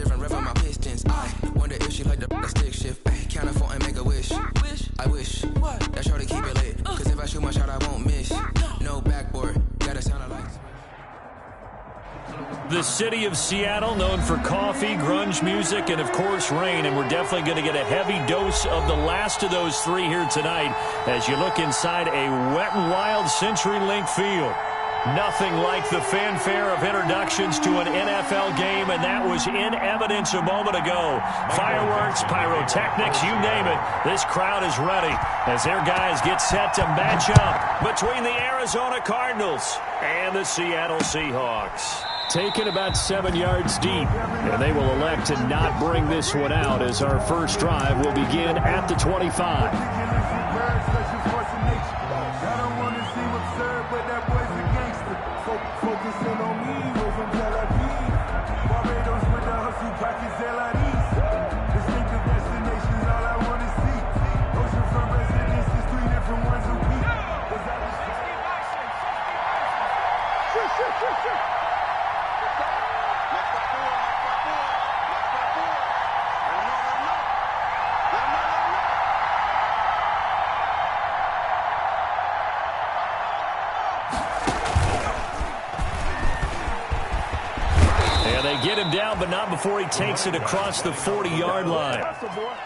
driven, revving my pistons. I wonder if she like the stick shift. Ay, count it for and make a wish. I wish that shorty keep it lit. Cause if I shoot my shot, I won't miss. No backboard, gotta sound like. The city of Seattle, known for coffee, grunge music, and, of course, rain. And we're definitely going to get a heavy dose of the last of those three here tonight as you look inside a Wet n Wild CenturyLink field. Nothing like the fanfare of introductions to an NFL game, and that was in evidence a moment ago. Fireworks, pyrotechnics, you name it. This crowd is ready as their guys get set to match up between the Arizona Cardinals and the Seattle Seahawks. Taken about 7 yards deep, and they will elect to not bring this one out as our first drive will begin at the 25. Get him down, but not before he takes it across the 40-yard line.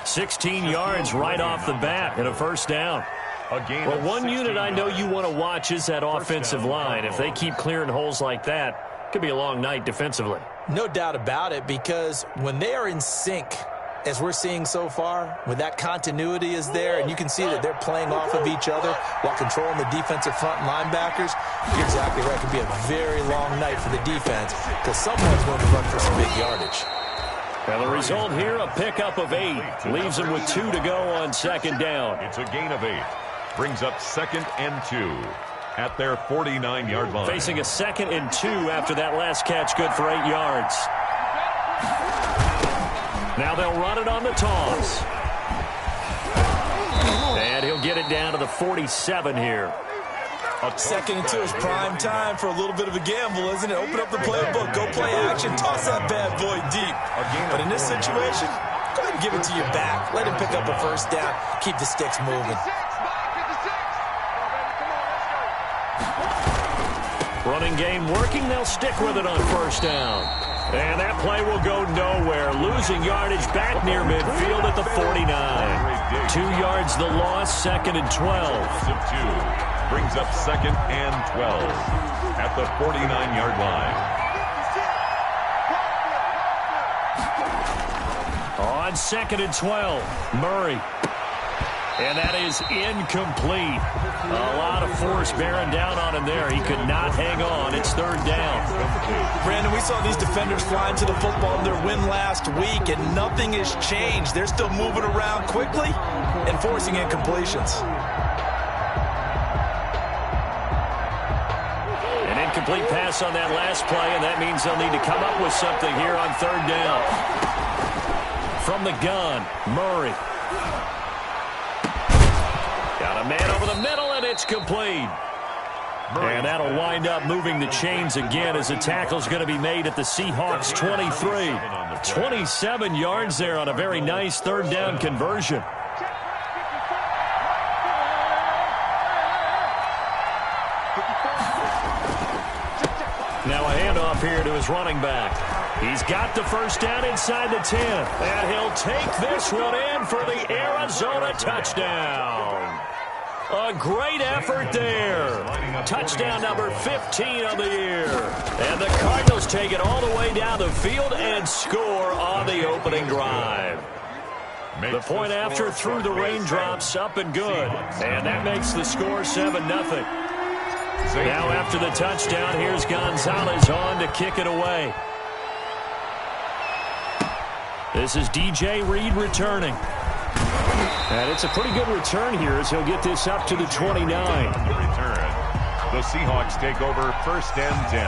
16 yards right off the bat and a first down. Well, one unit I know you want to watch is that offensive line. If they keep clearing holes like that, it could be a long night defensively. No doubt about it, because when they are in sync, as we're seeing so far, when that continuity is there and you can see that they're playing off of each other while controlling the defensive front linebackers, you're exactly right. It could be a very long night for the defense because someone's going to run for some big yardage. Well, the result here, a pickup of 8. Leaves them with 2 to go on second down. It's a gain of 8. Brings up 2nd and 2 at their 49-yard line. Facing a 2nd and 2 after that last catch, good for 8 yards. Now they'll run it on the toss. And he'll get it down to the 47 here. 2nd and 2 is prime time for a little bit of a gamble, isn't it? Open up the playbook, go play action, toss that bad boy deep. But in this situation, go ahead and give it to your back. Let him pick up a first down. Keep the sticks moving. Running game working. They'll stick with it on first down. And that play will go nowhere. Losing yardage back near midfield at the 49. 2 yards the loss, 2nd and 12. Brings up 2nd and 12 at the 49-yard line. On 2nd and 12, Murray. And that is incomplete. A lot of force bearing down on him there. He could not hang on. It's 3rd down. Brandon, we saw these defenders flying to the football in their win last week, and nothing has changed. They're still moving around quickly and forcing incompletions. An incomplete pass on that last play, and that means they'll need to come up with something here on 3rd down. From the gun, Murray. Got a man over the middle, and it's complete. And that'll wind up moving the chains again as the tackle's going to be made at the Seahawks 23. 27 yards there on a very nice 3rd down conversion. Now a handoff here to his running back. He's got the first down inside the 10. And he'll take this one in for the Arizona touchdown. A great effort there. Touchdown number 15 of the year. And the Cardinals take it all the way down the field and score on the opening drive. The point after through the raindrops, up and good. And that makes the score 7-0. Now after the touchdown, here's Gonzalez on to kick it away. This is DJ Reed returning. And it's a pretty good return here as he'll get this up to the 29. The Seahawks take over 1st and 10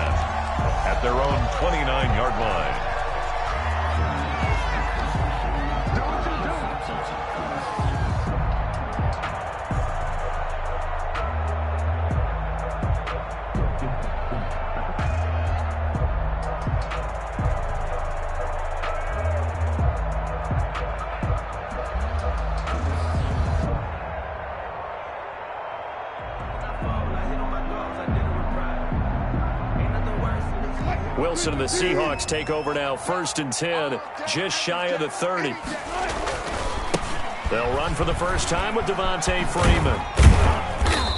at their own 29-yard line. Wilson and the Seahawks take over now, 1st and 10, just shy of the 30. They'll run for the first time with Devontae Freeman.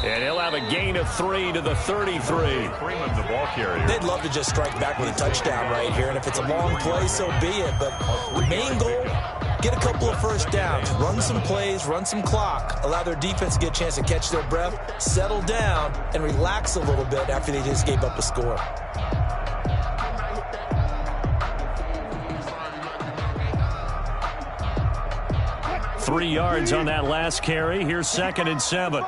And he'll have a gain of 3 to the 33. Freeman, the ball carrier. They'd love to just strike back with a touchdown right here, and if it's a long play, so be it. But the main goal, get a couple of first downs, run some plays, run some clock, allow their defense to get a chance to catch their breath, settle down, and relax a little bit after they just gave up a score. Three yards on that last carry. Here's 2nd and 7.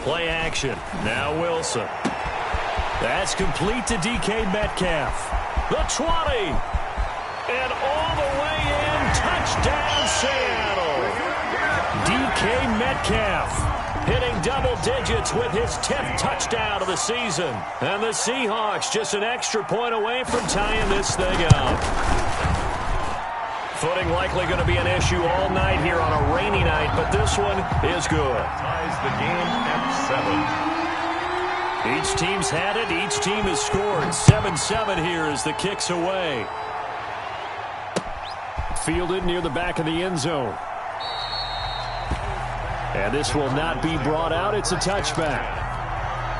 Play action. Now Wilson. That's complete to DK Metcalf. The 20. And all the way in. Touchdown, Seattle. DK Metcalf hitting double digits with his 10th touchdown of the season. And the Seahawks just an extra point away from tying this thing up. Footing likely going to be an issue all night here on a rainy night, but this one is good. Ties the game at 7. Each team's had it. Each team has scored. 7-7 here as the kick's away. Fielded near the back of the end zone. And this will not be brought out. It's a touchback.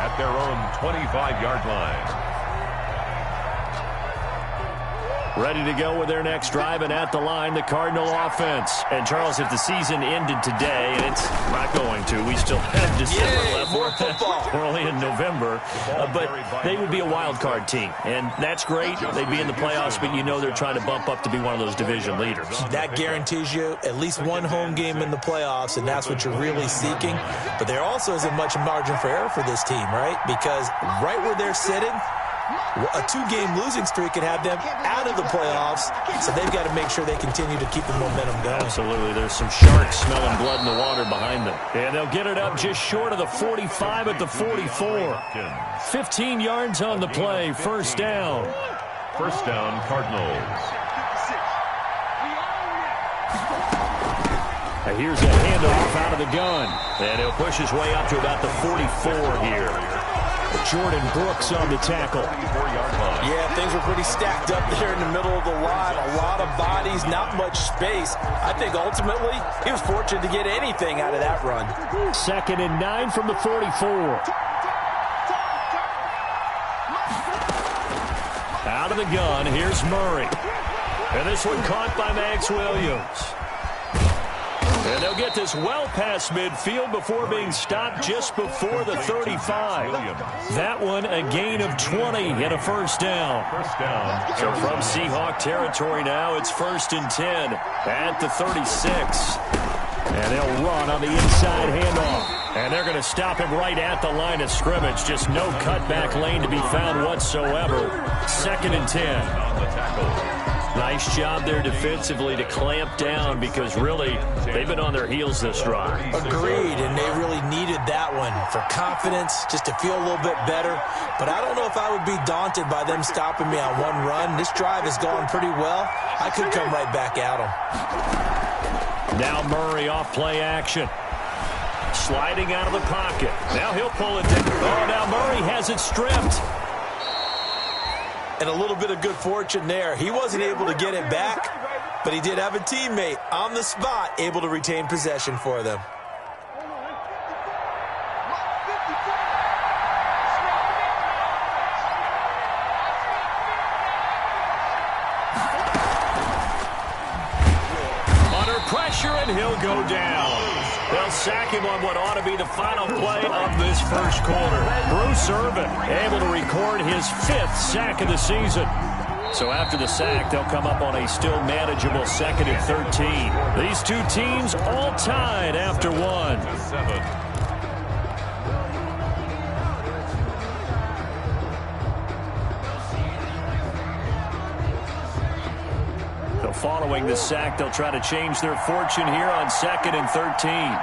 At their own 25-yard line. Ready to go with their next drive, and at the line, the Cardinal offense. And, Charles, if the season ended today, and it's not going to, we still have December left. More football. We're only in November. But they would be a wild card team, and that's great. They'd be in the playoffs, but you know they're trying to bump up to be one of those division leaders. That guarantees you at least one home game in the playoffs, and that's what you're really seeking. But there also isn't much margin for error for this team, right? Because right where they're sitting, a 2-game losing streak could have them out of the playoffs, so they've got to make sure they continue to keep the momentum going. Absolutely. There's some sharks smelling blood in the water behind them. And they'll get it up just short of the 45 at the 44. 15 yards on the play. First down. First down, Cardinals. Here's a handoff out of the gun. And he'll push his way up to about the 44 here. Jordan Brooks on the tackle. Yeah, things were pretty stacked up there in the middle of the line. A lot of bodies, not much space. I think ultimately he was fortunate to get anything out of that run. 2nd and 9 from the 44. Out of the gun, here's Murray. And this one caught by Max Williams. And they'll get this well past midfield before being stopped just before the 35. That one a gain of 20 and a first down. So from Seahawk territory now, it's 1st and 10 at the 36. And they'll run on the inside handoff. And they're going to stop him right at the line of scrimmage. Just no cutback lane to be found whatsoever. 2nd and 10. Nice job there defensively to clamp down because really they've been on their heels this drive. Agreed, and they really needed that one for confidence, just to feel a little bit better. But I don't know if I would be daunted by them stopping me on one run. This drive has gone pretty well. I could come right back at them. Now Murray off play action. Sliding out of the pocket. Now he'll pull it down. Oh, now Murray has it stripped. And a little bit of good fortune there. He wasn't able to get it back, but he did have a teammate on the spot able to retain possession for them. Under pressure, and he'll go down. They'll sack him on what ought to be the final play of this first quarter. Bruce Irvin able to record his 5th sack of the season. So after the sack, they'll come up on a still manageable 2nd and 13. These two teams all tied after one. So following the sack, they'll try to change their fortune here on 2nd and 13.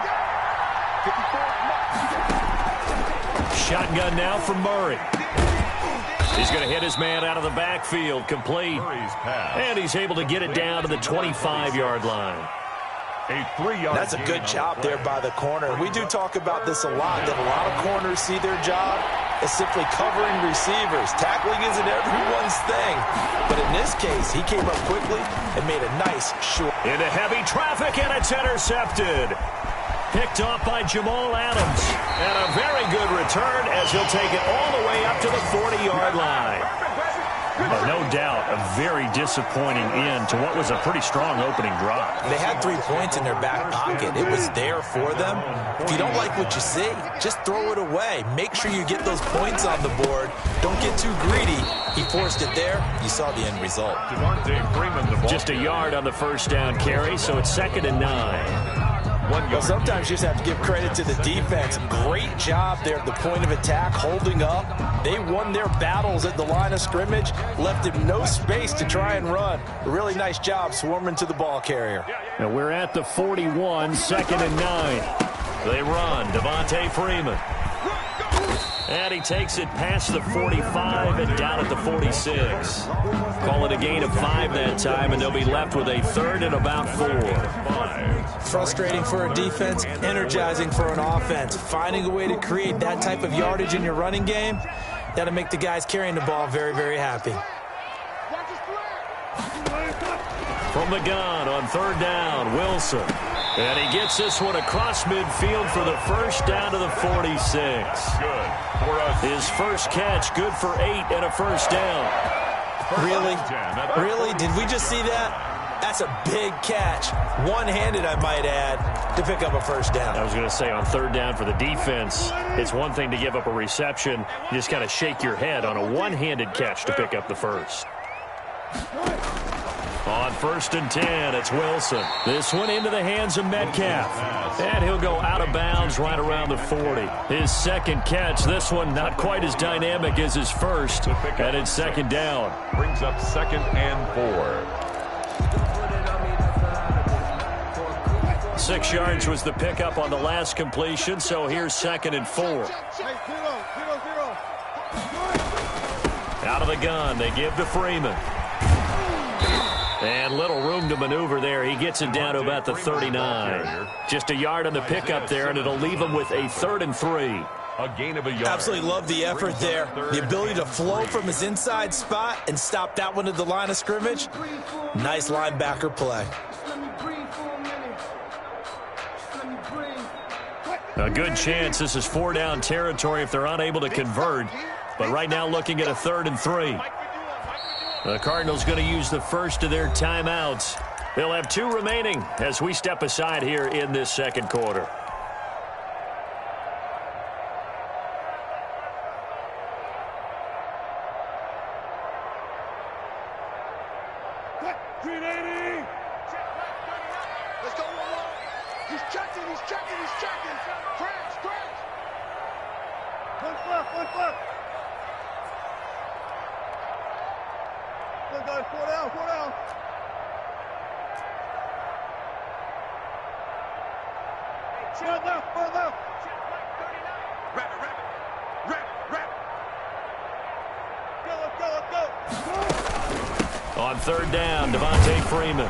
Shotgun now for Murray. He's going to hit his man out of the backfield, complete. And he's able to get it down to the 25-yard line. That's a good job there by the corner. We do talk about this a lot, that a lot of corners see their job as simply covering receivers. Tackling isn't everyone's thing. But in this case, he came up quickly and made a nice short. Into heavy traffic, and it's intercepted. Picked off by Jamal Adams. And a very good return as he'll take it all the way up to the 40-yard line. No doubt, a very disappointing end to what was a pretty strong opening drive. They had 3 points in their back pocket. It was there for them. If you don't like what you see, just throw it away. Make sure you get those points on the board. Don't get too greedy. He forced it there. You saw the end result. Just a yard on the first down carry, so it's 2nd and 9. Well, sometimes you just have to give credit to the defense. Great job there at the point of attack, holding up. They won their battles at the line of scrimmage, left him no space to try and run. A really nice job swarming to the ball carrier. Now we're at the 41, 2nd and 9. They run, Devontae Freeman. And he takes it past the 45 and down at the 46. Call it a gain of 5 that time, and they'll be left with a 3rd and about 4. Frustrating for a defense, energizing for an offense. Finding a way to create that type of yardage in your running game, that'll make the guys carrying the ball very, very happy. From the gun on 3rd down, Wilson. And he gets this one across midfield for the first down to the 46. Good for us. His first catch, good for 8 and a first down. Really? Really? Did we just see that? That's a big catch. One-handed, I might add, to pick up a first down. I was going to say, on 3rd down for the defense, it's one thing to give up a reception. You just got to shake your head on a one-handed catch to pick up the first. On 1st and 10, it's Wilson. This one into the hands of Metcalf. And he'll go out of bounds right around the 40. His 2nd catch, this one not quite as dynamic as his first. And it's 2nd down. Brings up 2nd and 4. 6 yards was the pickup on the last completion, so here's 2nd and 4. Out of the gun, they give to Freeman. And little room to maneuver there. He gets it down to about the 39. Just a yard on the pickup there, and it'll leave him with a 3rd and 3. A gain of a yard. Absolutely love the effort there. The ability to flow from his inside spot and stop that one at the line of scrimmage. Nice linebacker play. A good chance this is 4-down territory if they're unable to convert. But right now looking at a 3rd and 3. The Cardinals going to use the first of their timeouts. They'll have 2 remaining as we step aside here in this 2nd quarter. Let's go. He's checking. Crash. One flip. Four down. Four left. Wrap it. Go. On 3rd down, Devontae Freeman.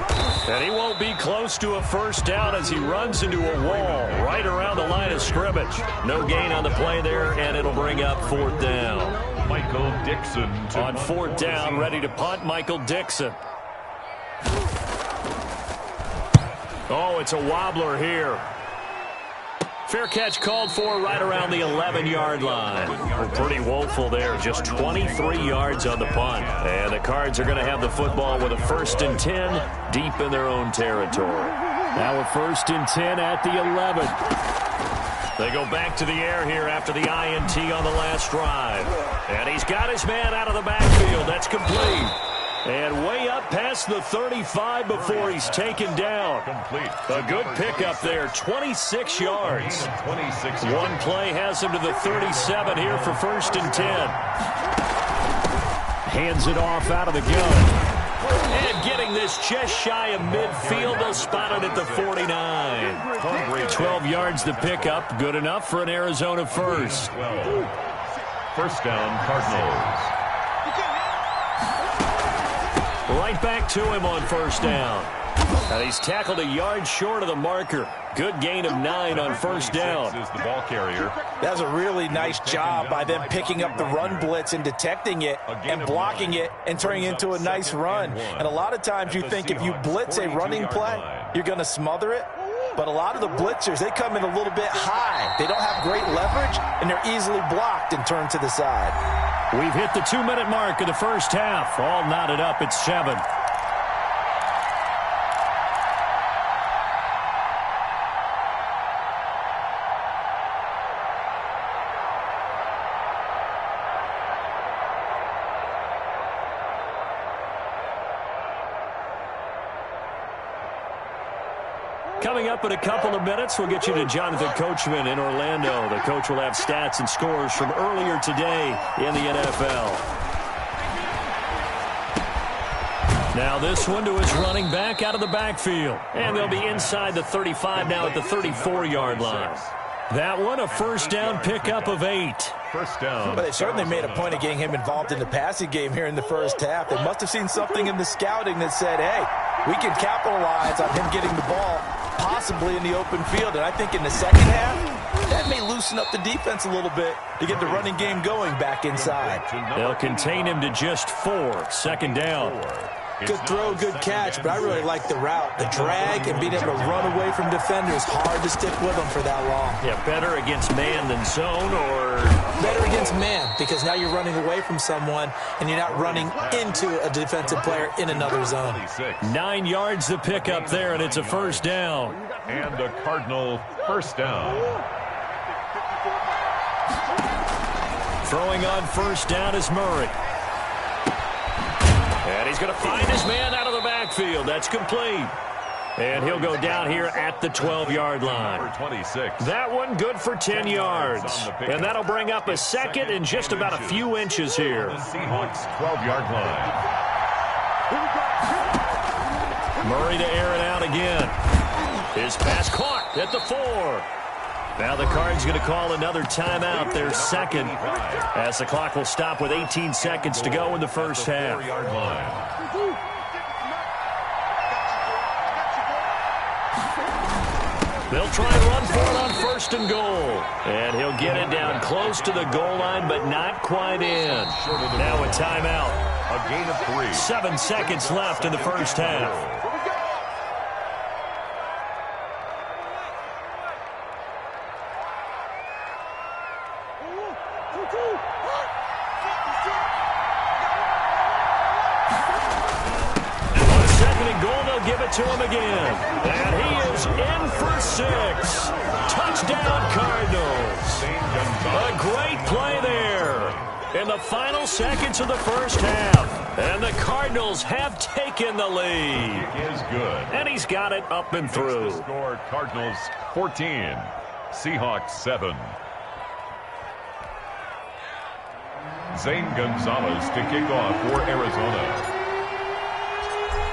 And he won't be close to a first down as he runs into a wall right around the line of scrimmage. No gain on the play there, and it'll bring up 4th down. Michael Dixon. On 4th down, ready to punt, Michael Dixon. Oh, it's a wobbler here. Fair catch called for right around the 11-yard line. Well, pretty woeful there. Just 23 yards on the punt. And the Cards are going to have the football with a 1st and 10 deep in their own territory. Now a 1st and 10 at the 11. They go back to the air here after the INT on the last drive. And he's got his man out of the backfield. That's complete. And way up past the 35 before he's taken down. Complete. A good pickup there, 26 yards. 26 One play has him to the 37 here for 1st and 10. Hands it off out of the gun. And getting this just shy of midfield, they'll spot it at the 49. 12 yards to pick up, good enough for an Arizona first. 12. First down, Cardinals. Right back to him on first down. And he's tackled a yard short of the marker. Good gain of 9 on first down. Is the ball carrier. That's a really nice job by them picking up the run blitz and detecting it and blocking it and turning it into a nice run. And a lot of times you think if you blitz a running play, you're going to smother it. But a lot of the blitzers, they come in a little bit high. They don't have great leverage, and they're easily blocked and turned to the side. We've hit the 2-minute mark of the first half. All knotted up at 7. Coming up in a couple of minutes, we'll get you to Jonathan Coachman in Orlando. The coach will have stats and scores from earlier today in the NFL. Now this one to his running back out of the backfield. And they'll be inside the 35 now at the 34-yard line. That one, a first down pickup of 8. First down. But they certainly made a point of getting him involved in the passing game here in the first half. They must have seen something in the scouting that said, hey, we can capitalize on him getting the ball possibly in the open field. And I think in the second half, that may loosen up the defense a little bit to get the running game going back inside. They'll contain him to just 4. Second down. Good throw, good catch, but I really like the route. The drag and being able to run away from defenders, hard to stick with them for that long. Yeah, better against man than zone, or? Better against man, because now you're running away from someone and you're not running into a defensive player in another zone. 9 yards to pick up there, and it's a first down. And a Cardinal first down. Throwing on first down is Murray. And he's going to find his man out of the backfield. That's complete. And he'll go down here at the 12-yard line. 26. That one good for 10 yards. And that'll bring up a second and just about a few inches here. Seahawks 12-yard line. Murray to air it out again. His pass caught at the 4. Now the Cards going to call another timeout, their second, as the clock will stop with 18 seconds to go in the first half. They'll try and run for it on first and goal. And he'll get it down close to the goal line, but not quite in. Now a timeout. A gain of 3. 7 seconds left in the first half. Give it to him again. And he is in for 6. Touchdown, Cardinals. A great play there in the final seconds of the first half. And the Cardinals have taken the lead. It is good. And he's got it up and through. The score, Cardinals 14, Seahawks 7. Zane Gonzalez to kick off for Arizona.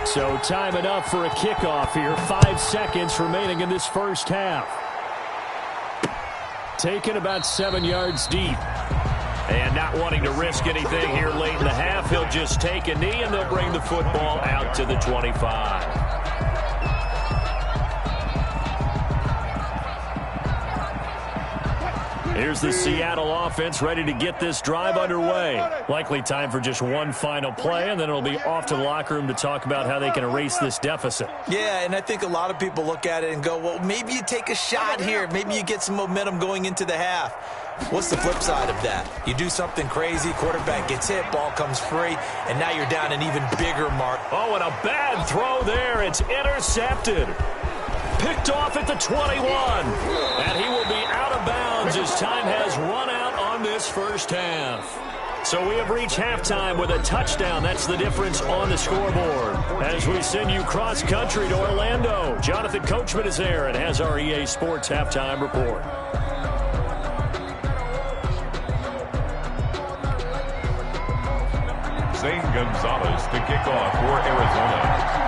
So time enough for a kickoff here. 5 seconds remaining in this first half. Taken about 7 yards deep. And not wanting to risk anything here late in the half, he'll just take a knee and they'll bring the football out to the 25. Here's the Seattle offense ready to get this drive underway. Likely time for just one final play, and then it'll be off to the locker room to talk about how they can erase this deficit. Yeah, and I think a lot of people look at it and go, well, maybe you take a shot here. Maybe you get some momentum going into the half. What's the flip side of that? You do something crazy, quarterback gets hit, ball comes free, and now you're down an even bigger mark. Oh, and a bad throw there. It's intercepted. Picked off at the 21. And he will be out of bounds as time has run out on this first half. So we have reached halftime with a touchdown. That's the difference on the scoreboard. As we send you cross-country to Orlando, Jonathan Coachman is there and has our EA Sports halftime report. Zane Gonzalez to kick off for Arizona.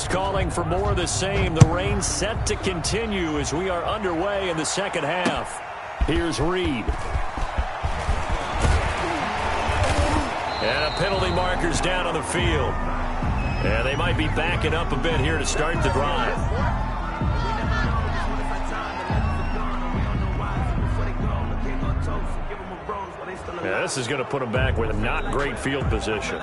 Just calling for more of the same. The rain set to continue as we are underway in the second half. Here's Reed. And a penalty marker's down on the field. And they might be backing up a bit here to start the drive. Yeah, this is going to put them back with not great field position.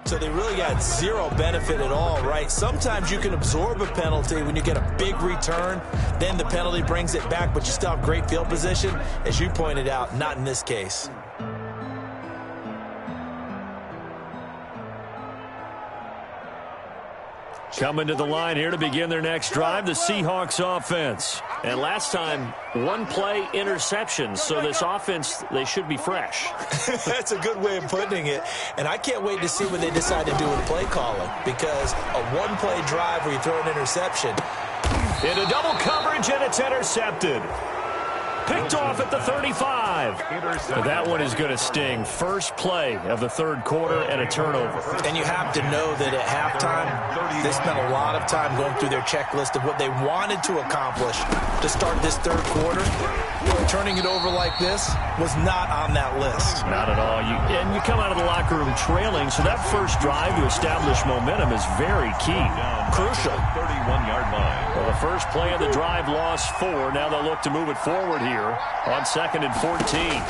So they really got zero benefit at all, right? Sometimes you can absorb a penalty when you get a big return, then the penalty brings it back, but you still have great field position. As you pointed out, not in this case. Coming to the line here to begin their next drive, the Seahawks offense. And last time, one play interception. So this offense, they should be fresh. That's a good way of putting it. And I can't wait to see what they decide to do with play calling. Because a one-play drive where you throw an interception. Into double coverage, and it's intercepted. Picked off at the 35. That one is going to sting. First play of the third quarter and a turnover. And you have to know that at halftime, they spent a lot of time going through their checklist of what they wanted to accomplish to start this third quarter. Turning it over like this was not on that list. Not at all. And you come out of the locker room trailing, so that first drive to establish momentum is very key. Crucial. 31-yard line. Well, the first play of the drive lost 4. Now they'll look to move it forward here on 2nd and 14.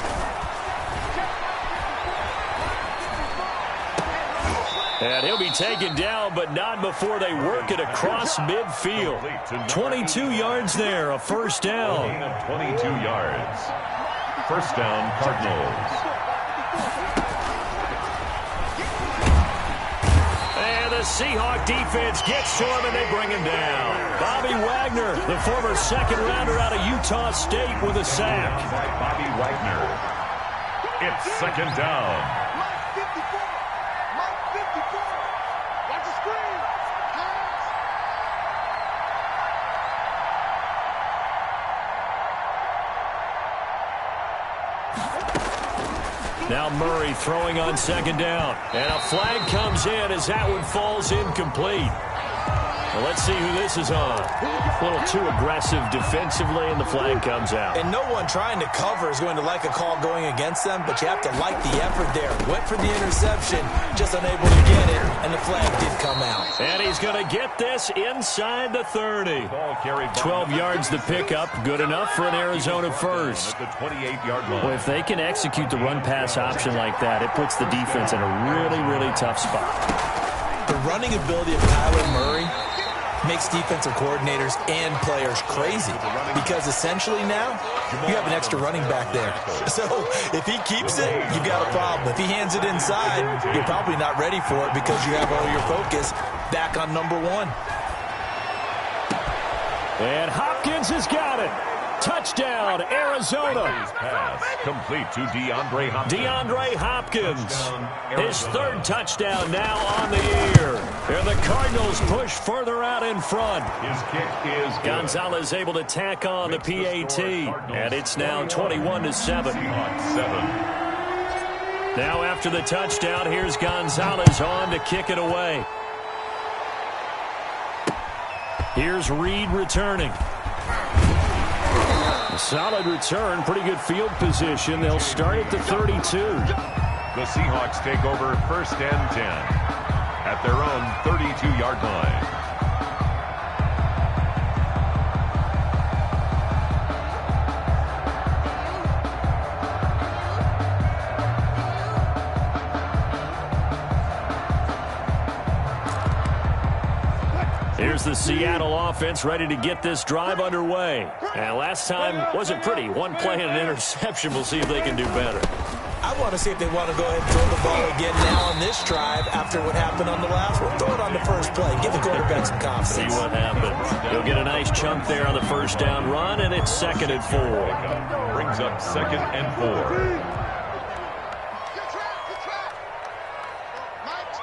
And he'll be taken down, but not before they work it across midfield. 22 yards there, a first down. Gain of 22 yards. First down, Cardinals. And the Seahawk defense gets to him, and they bring him down. Bobby Wagner, the former second-rounder out of Utah State, with a sack. By Bobby Wagner. It's second down. Mike 54. Mike 54. Watch the screen. Now Murray throwing on second down. And a flag comes in as that one falls incomplete. Well, let's see who this is on. A little too aggressive defensively, and the flag comes out. And no one trying to cover is going to like a call going against them, but you have to like the effort there. Went for the interception, just unable to get it, and the flag did come out. And he's going to get this inside the 30. Ball carried 12 yards the pickup, good enough for an Arizona first. At the 28-yard line. Well, if they can execute the run-pass option like that, it puts the defense in a really, really tough spot. The running ability of Kyler Murray makes defensive coordinators and players crazy because essentially now you have an extra running back there. So if he keeps it, you've got a problem. If he hands it inside, you're probably not ready for it because you have all your focus back on number one. And Hopkins has got it. Touchdown, Arizona. Pass complete to DeAndre Hopkins. DeAndre Hopkins, his third touchdown now on the year. And the Cardinals push further out in front. His kick is good. Gonzalez able to tack on the PAT. And it's now 21-7. Seahawks 7. Now after the touchdown, here's Gonzalez on to kick it away. Here's Reed returning. A solid return, pretty good field position. They'll start at the 32. The Seahawks take over 1st and 10 at their own 32-yard line. Here's the Seattle offense ready to get this drive underway. And last time wasn't pretty. One play and an interception. We'll see if they can do better. I want to see if they want to go ahead and throw the ball again now on this drive after what happened on the last one. Throw it on the first play. Give the quarterback some confidence. See what happens. He'll get a nice chunk there on the first down run, and it's 2nd and 4. Brings up 2nd and 4. Good track. Mike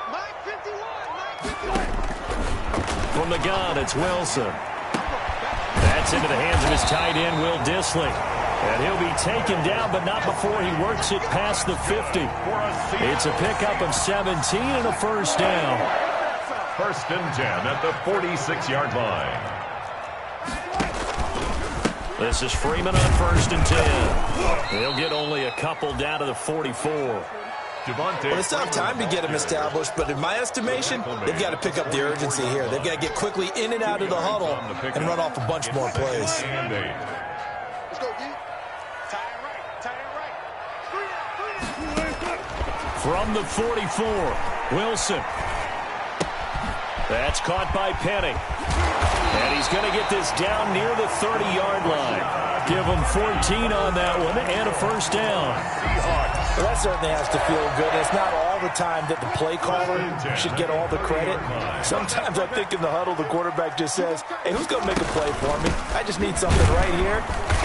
51. Mike 51. From the gun, it's Wilson. That's into the hands of his tight end, Will Dissly. And he'll be taken down, but not before he works it past the 50. It's a pickup of 17 and a first down. 1st and 10 at the 46-yard line. This is Freeman on 1st and 10. He'll get only a couple down to the 44. Well, they still have time to get him established, but in my estimation, they've got to pick up the urgency here. They've got to get quickly in and out of the huddle and run off a bunch more plays. Let's go, D. Tie it right. Tie it right. From the 44, Wilson. That's caught by Penny. And he's going to get this down near the 30-yard line. Give him 14 on that one and a first down. Well, that certainly has to feel good. It's not all the time that the play caller should get all the credit. Sometimes I think in the huddle, the quarterback just says, hey, who's going to make a play for me? I just need something right here.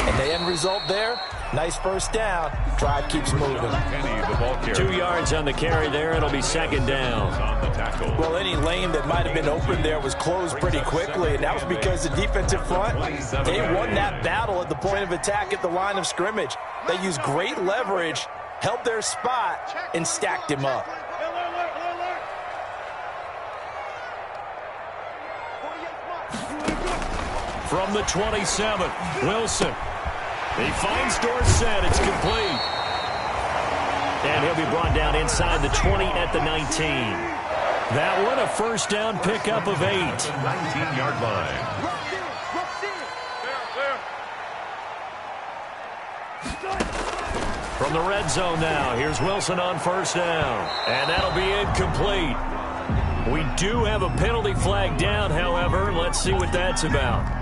And the end result there, nice first down. Drive keeps moving. 2 yards on the carry there. It'll be second down. Well, any lane that might have been open there was closed pretty quickly, and that was because the defensive front, they won that battle at the point of attack at the line of scrimmage. They used great leverage, held their spot, and stacked him up. From the 27, Wilson. He finds Dorsett. It's complete. And he'll be brought down inside the 20 at the 19. That one, a first down pickup of 8. 19-yard line. From the red zone now, here's Wilson on first down. And that'll be incomplete. We do have a penalty flag down, however. Let's see what that's about.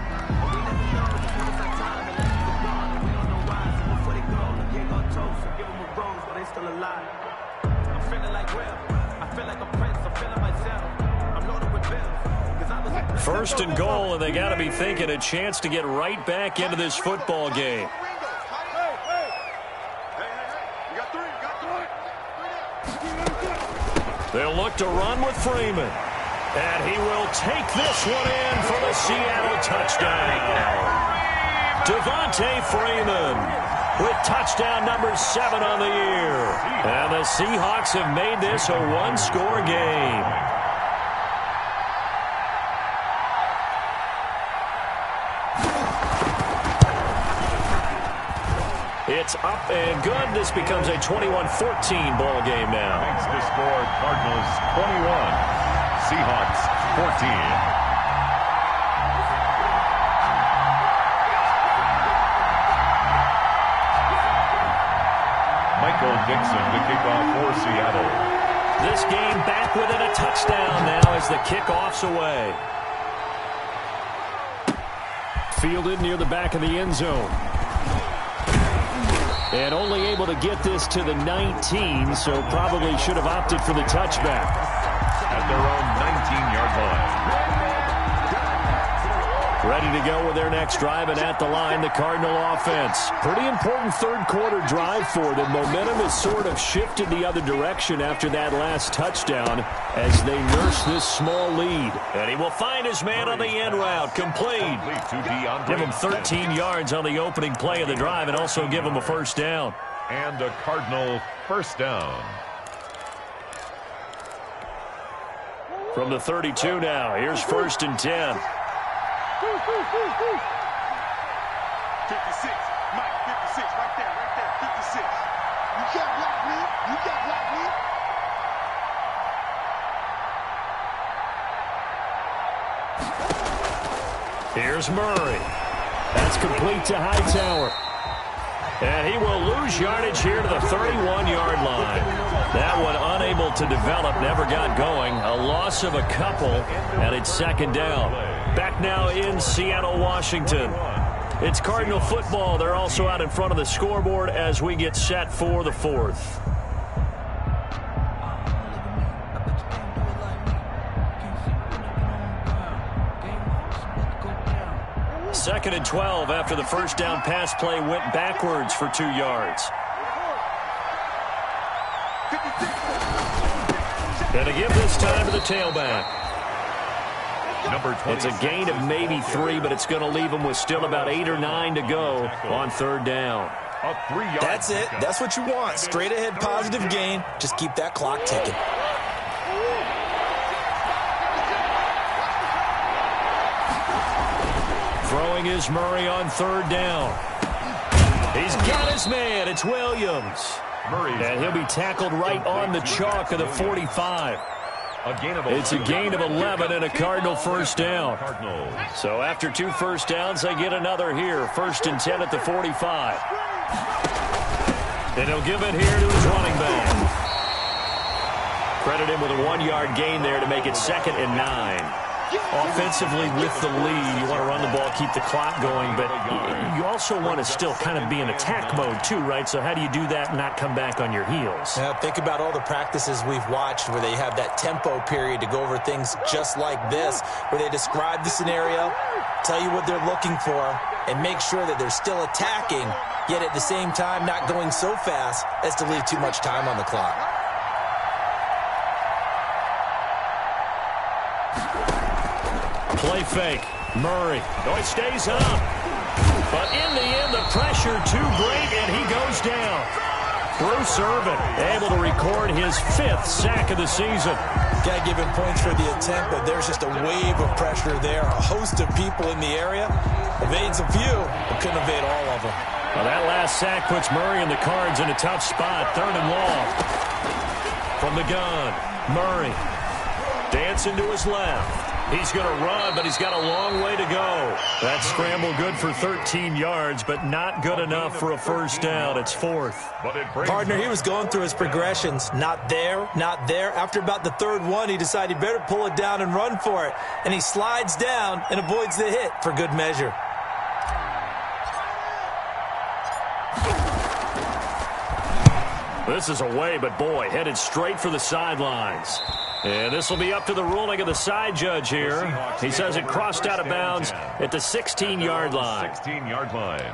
First and goal, and they got to be thinking a chance to get right back into this football game. They'll look to run with Freeman. And he will take this one in for the Seattle touchdown. Devontae Freeman with touchdown number 7 on the year. And the Seahawks have made this a one-score game. It's up and good. This becomes a 21-14 ball game now. Makes the score Cardinals 21, Seahawks 14. Michael Dixon to kick off for Seattle. This game back within a touchdown now as the kickoff's away. Fielded near the back of the end zone. And only able to get this to the 19, so probably should have opted for the touchback. At their own 19-yard line. Ready to go with their next drive, and at the line, the Cardinal offense. Pretty important third-quarter drive for them. Momentum has sort of shifted the other direction after that last touchdown as they nurse this small lead. And he will find his man on the end route. Complete. Give him 13 yards on the opening play of the drive and also give him a first down. And a Cardinal first down. From the 32 now, here's first and 10. 56, Mike, 56, right there, 56. You can't block me, you can't block me. Here's Murray. That's complete to Hightower. And he will lose yardage here to the 31-yard line. That one unable to develop, never got going. A loss of a couple, and it's second down. Back now in Seattle, Washington. It's Cardinal football. They're also out in front of the scoreboard as we get set for the fourth. Second and 12 after the first down pass play went backwards for 2 yards. And to give this time to the tailback. It's a gain of maybe 3, but it's going to leave them with still about 8 or 9 to go on third down. That's it. That's what you want. Straight ahead positive gain. Just keep that clock ticking. Throwing is Murray on third down. He's got his man. It's Williams. And he'll be tackled right on the chalk of the 45. It's a gain of 11 and a Cardinal first down. So after 2 first downs, they get another here. First and 10 at the 45. And he'll give it here to his running back. Credit him with a 1-yard gain there to make it 2nd and 9. Offensively with the lead, you want to run the ball, keep the clock going, but you also want to still kind of be in attack mode too, right? So how do you do that and not come back on your heels? Yeah, think about all the practices we've watched where they have that tempo period to go over things just like this, where they describe the scenario, tell you what they're looking for, and make sure that they're still attacking, yet at the same time not going so fast as to leave too much time on the clock. Play fake. Murray. Oh, he stays up. But in the end, the pressure too great, and he goes down. Bruce Irvin able to record his 5th sack of the season. Got to give him points for the attempt, but there's just a wave of pressure there. A host of people in the area. Evades a few, but couldn't evade all of them. Well, that last sack puts Murray and the Cards in a tough spot. 3rd and long. From the gun, Murray dancing to his left. He's going to run, but he's got a long way to go. That scramble good for 13 yards, but not good enough for a first down. It's 4th. Partner, he was going through his progressions. Not there, not there. After about the 3rd one, he decided he better pull it down and run for it. And he slides down and avoids the hit for good measure. This is away, but boy, headed straight for the sidelines. And this will be up to the ruling of the side judge here. He says it crossed out of bounds at the 16-yard line. 16-yard line.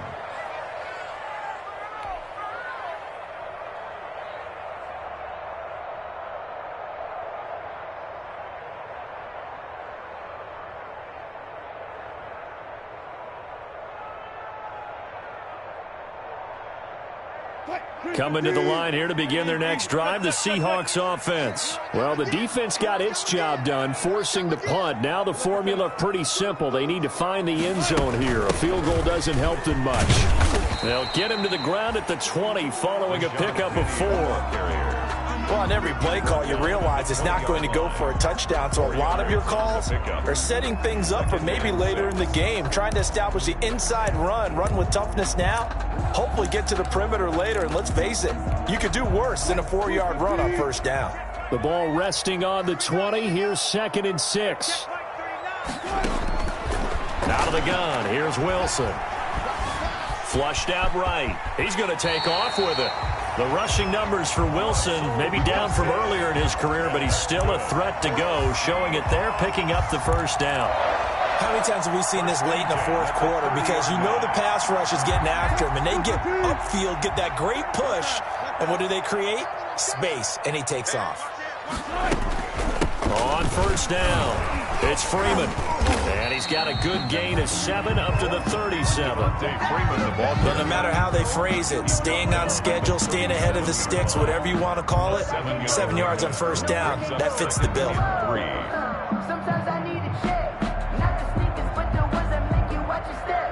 Coming to the line here to begin their next drive, the Seahawks offense. Well, the defense got its job done, forcing the punt. Now the formula pretty simple. They need to find the end zone here. A field goal doesn't help them much. They'll get him to the ground at the 20 following a pickup of 4. Well, on every play call, you realize it's not going to go for a touchdown. So a lot of your calls are setting things up for maybe later in the game, trying to establish the inside run with toughness now, hopefully get to the perimeter later. And let's face it, you could do worse than a 4-yard run on first down. The ball resting on the 20. Here's 2nd and 6. Out of the gun. Here's Wilson. Flushed out right. He's going to take off with it. The rushing numbers for Wilson, maybe down from earlier in his career, but he's still a threat to go, showing it there, picking up the first down. How many times have we seen this late in the 4th quarter? Because you know the pass rush is getting after him, and they get upfield, get that great push, and what do they create? Space, and he takes off. On first down, it's Freeman. And he's got a good gain of 7 up to the 37. But no matter how they phrase it, staying on schedule, staying ahead of the sticks, whatever you want to call it, 7 yards on first down, that fits the bill. Sometimes I need a check, not the sneakers, but the ones that make you watch your step.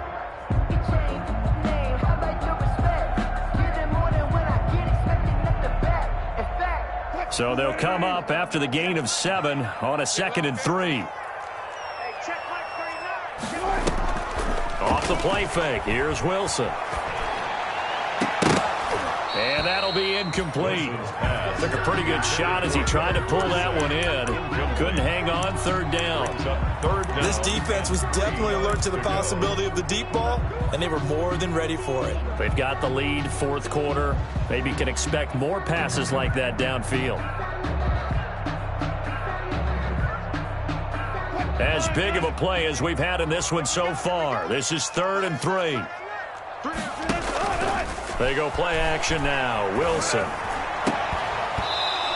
You change name, how about your respect? Give them more than when I get expected at the back. In fact, so they'll come up after the gain of 7 on a 2nd and 3. Off the play fake, here's Wilson. And that'll be incomplete. Took a pretty good shot as he tried to pull that one in. Couldn't hang on 3rd down. This defense was definitely alert to the possibility of the deep ball, and they were more than ready for it. They've got the lead, 4th quarter. Maybe can expect more passes like that downfield. As big of a play as we've had in this one so far. This is 3rd and 3. They go play action now. Wilson.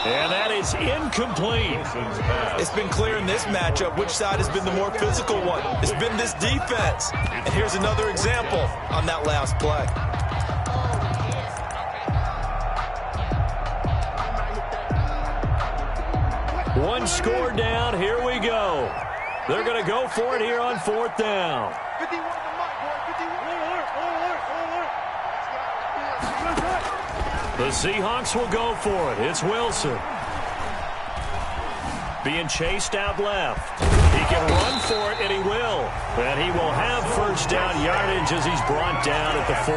And that is incomplete. It's been clear in this matchup which side has been the more physical one. It's been this defense. And here's another example on that last play. One score down. Here we go. They're going to go for it here on 4th down. The Seahawks will go for it. It's Wilson. Being chased out left. He can run for it, and he will. And he will have first down yardage as he's brought down at the 41.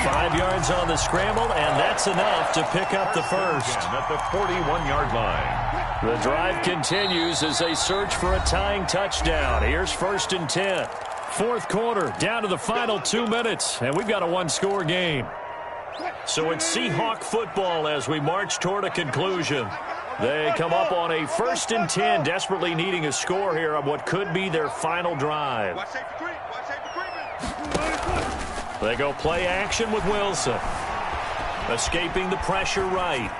5 yards on the scramble, and that's enough to pick up the first. At the 41-yard line. The drive continues as they search for a tying touchdown. Here's 1st and 10. Fourth quarter, down to the final 2 minutes, and we've got a one-score game. So it's Seahawk football as we march toward a conclusion. They come up on a 1st and 10, desperately needing a score here on what could be their final drive. They go play action with Wilson. Escaping the pressure right.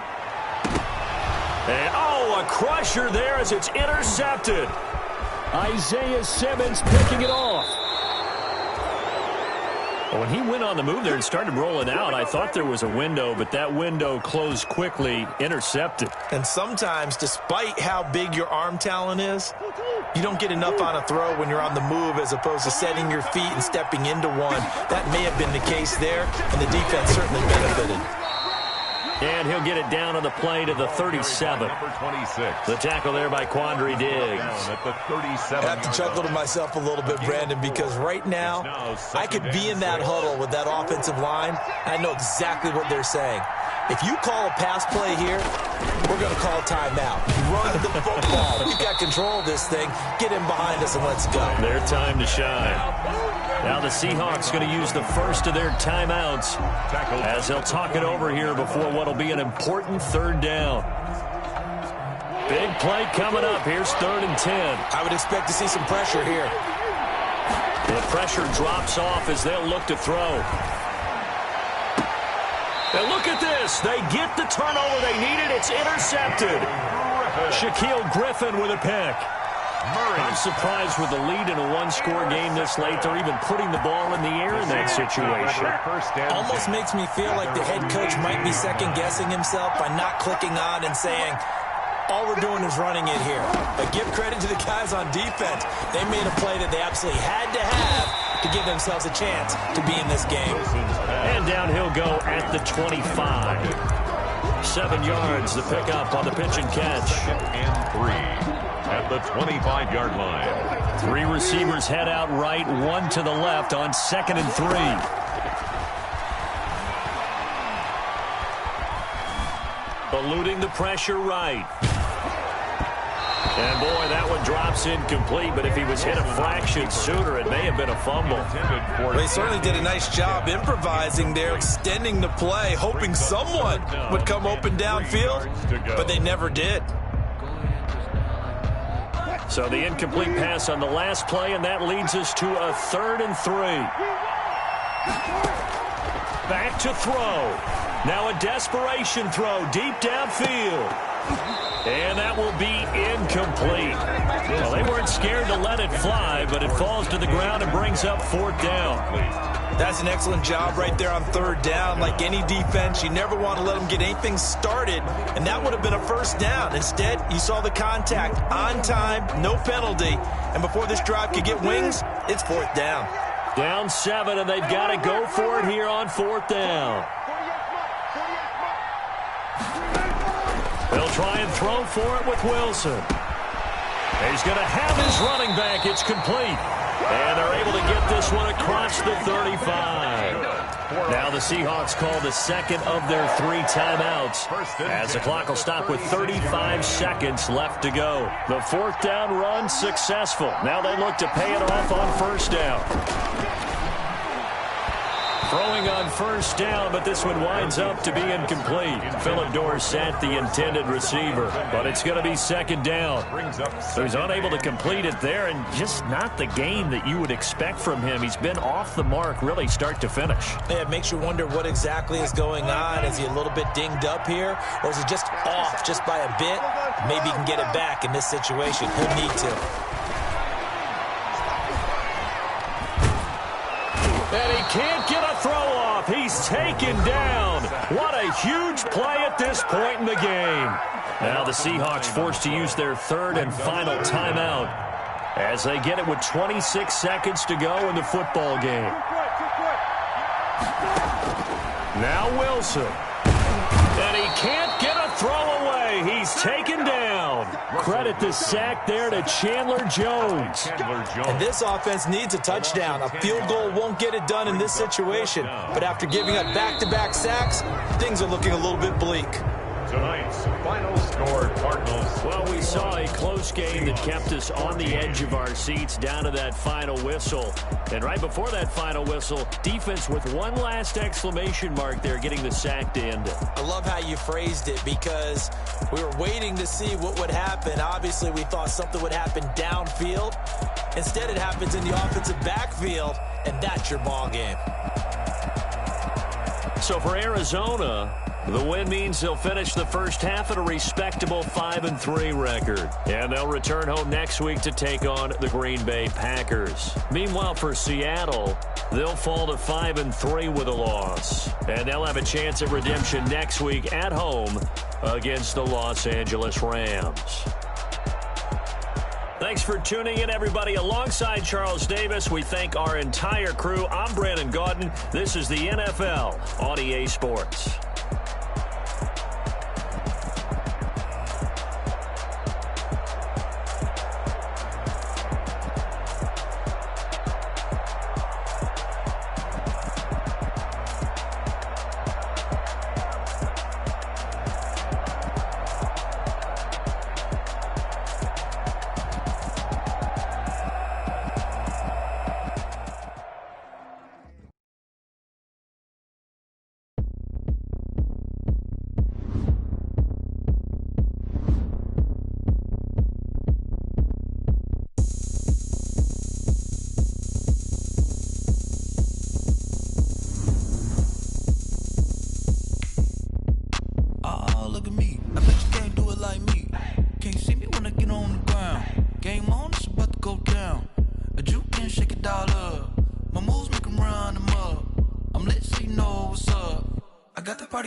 And, oh, a crusher there as it's intercepted. Isaiah Simmons picking it off. When he went on the move there and started rolling out, I thought there was a window, but that window closed quickly, intercepted. And sometimes, despite how big your arm talent is, you don't get enough on a throw when you're on the move as opposed to setting your feet and stepping into one. That may have been the case there, and the defense certainly benefited. And he'll get it down on the play to the 37. Number 26. The tackle there by Quandre Diggs. At the 37. I have to chuckle to myself a little bit, Brandon, because right now I could be in that huddle with that offensive line. I know exactly what they're saying. If you call a pass play here, we're going to call timeout. Run the football. We've got control of this thing. Get him behind us and let's go. Their time to shine. Now the Seahawks going to use the first of their timeouts as they'll talk it over here before what will be an important 3rd down. Big play coming up. Here's 3rd and 10. I would expect to see some pressure here. The pressure drops off as they'll look to throw. And look at this. They get the turnover they needed. It's intercepted. Shaquille Griffin with a pick. I'm surprised with the lead in a one-score game this late. They're even putting the ball in the air in that situation. Almost makes me feel like the head coach might be second-guessing himself by not clicking on and saying, all we're doing is running it here. But give credit to the guys on defense. They made a play that they absolutely had to have to give themselves a chance to be in this game. And down he'll go at the 25. 7 yards, the pickup on the pitch and catch. And 3. At the 25-yard line. 3 receivers head out right, 1 to the left on 2nd and 3. Eluding the pressure right. And, boy, that one drops incomplete, but if he was hit a fraction sooner, it may have been a fumble. They certainly did a nice job improvising there, extending the play, hoping someone would come open downfield, but they never did. So the incomplete pass on the last play, and that leads us to a 3rd and 3. Back to throw. Now a desperation throw deep downfield. And that will be incomplete. Well, they weren't scared to let it fly, but it falls to the ground and brings up 4th down. That's an excellent job right there on 3rd down. Like any defense, you never want to let them get anything started, and that would have been a 1st down. Instead, you saw the contact on time, no penalty, and before this drive could get wings, it's 4th down. Down 7, and they've got to go for it here on 4th down. They'll try and throw for it with Wilson. He's going to have his running back. It's complete. And they're able to get this one across the 35. Now the Seahawks call the 2nd of their 3 timeouts as the clock will stop with 35 seconds left to go. The 4th down run successful. Now they look to pay it off on 1st down. Throwing on 1st down, but this one winds up to be incomplete. Phillip Dorsett, the intended receiver, but it's going to be 2nd down. So he's unable to complete it there, and just not the game that you would expect from him. He's been off the mark, really, start to finish. Yeah, it makes you wonder what exactly is going on. Is he a little bit dinged up here, or is he just off just by a bit? Maybe he can get it back in this situation. He'll need to. And he can't get a throw off. He's taken down. What a huge play at this point in the game. Now the Seahawks forced to use their 3rd and final timeout as they get it with 26 seconds to go in the football game. Now Wilson. And he can't get a throw away. he's taken down. Credit the sack there to Chandler Jones. And this offense needs a touchdown. A field goal won't get it done in this situation. But after giving up back-to-back sacks, things are looking a little bit bleak. Tonight's final score, Cardinals. Well, we saw a close game that kept us on the edge of our seats down to that final whistle. And right before that final whistle, defense with one last exclamation mark there, getting the sack to end it. I love how you phrased it, because we were waiting to see what would happen. Obviously, we thought something would happen downfield. Instead, it happens in the offensive backfield, and that's your ball game. So for Arizona, the win means they'll finish the first half at a respectable 5-3 record. And they'll return home next week to take on the Green Bay Packers. Meanwhile, for Seattle, they'll fall to 5-3 with a loss. And they'll have a chance at redemption next week at home against the Los Angeles Rams. Thanks for tuning in, everybody. Alongside Charles Davis, we thank our entire crew. I'm Brandon Gaudin. This is the NFL on EA Sports.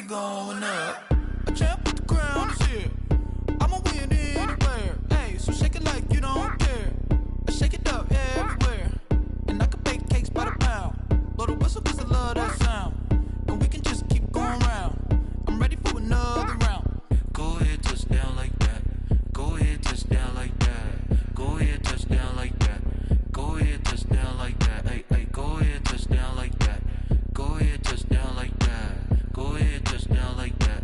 Going up. A champ with the crown is here. I'ma win anywhere. Hey, so shake it like you don't care. I shake it up everywhere. And I can bake cakes by the pound. Blow the whistle 'cause I love that sound. And we can just keep going round. I'm ready for another round. Go ahead, touch down like that. Go ahead, touch down like that. Go ahead, touch down like that. Go ahead, touch down like that. Hey, hey, go ahead, touch down like that. Go ahead, touch down like that. Go ahead, touch down like that.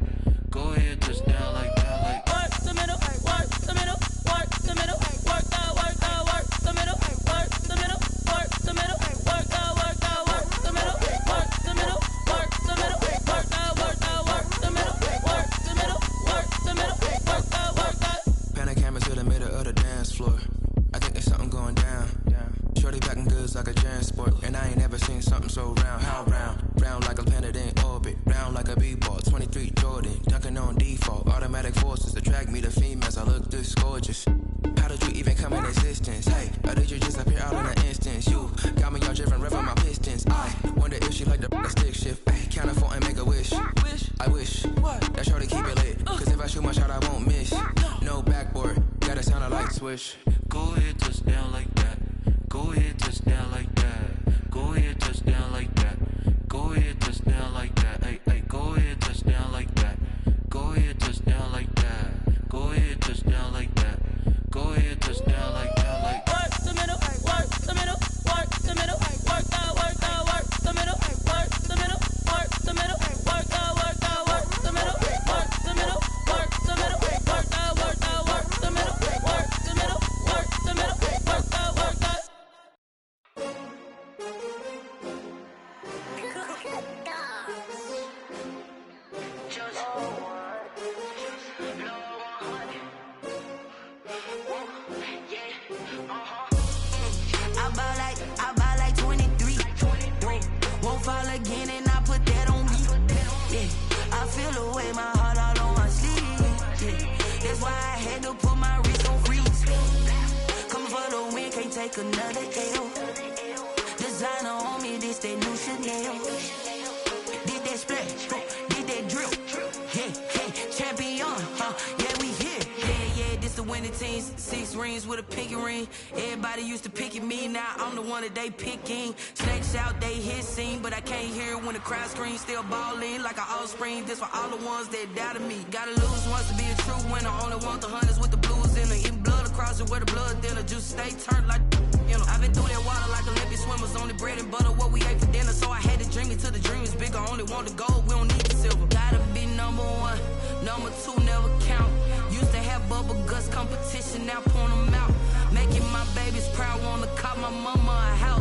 Go ahead, touch down like that. Like work the middle, work the middle, work the middle, work that, work the middle, work the middle, work the middle, work that, work the middle, work the middle, work the middle, work that, work the middle, work the middle, work the middle, work that. Pan a camera to the middle of the dance floor. I think there's something going down. Shorty backing goods like a transport, and I ain't never seen something so round. How round? Round like a planet in orbit, round like a b-ball. 23 Jordan, dunking on default. Automatic forces attract me to females. I look this gorgeous. How did you even come in existence? Hey, or did you just appear out in an instance? You got me all driven, revving my pistons. I wonder if she like the stick shift. Hey, count it 4 and make a wish. I wish that shorty keep it lit. 'Cause if I shoot my shot, I won't miss. No backboard, gotta sound a light switch. Go ahead, touch down like that. Go ahead, touch down like that. Go ahead, touch down like that. Go ahead, touch down like that. Hey, hey, go ahead, touch down like that. Go ahead, touch down like that. Go ahead, touch down like that. Go ahead, touch down like that. Like work the middle, work the middle, work the middle, work that, work the middle, work the middle, work the middle, work that, work the middle, work the middle, work the middle, work that, work the middle, work the middle, work the middle, work that, work that. I buy like 23. Won't fall again and I put that on me. Yeah, I feel the way, my heart all on my sleeve. Yeah, that's why I had to put my wrist on freeze. Coming for the win, can't take another L. Designer on me, this that new Chanel. Did that splash, did that drill. Yeah, champion, yeah, we here. Yeah, this the winning. many teams, 6 rings with a pinky ring. Everybody used to pick at me, now I'm the one that they picking. Snakes out, they hit scene, but I can't hear it when the crowd screams. Still ballin' like an offspring, this for all the ones that doubted me. Gotta lose once to be a true winner, only want the hunters with the blues in her. Eating blood across it where the blood thinner, juice stay turned like, you know. I've been through that water like Olympic swimmers, only bread and butter what we ate for dinner. So I had to dream it till the dream is bigger, only want the gold, we don't need the silver. Gotta be number 1, number 2 never count. Used to have bubble guts competition, now point them out. Making my babies proud, wanna cop my mama a house.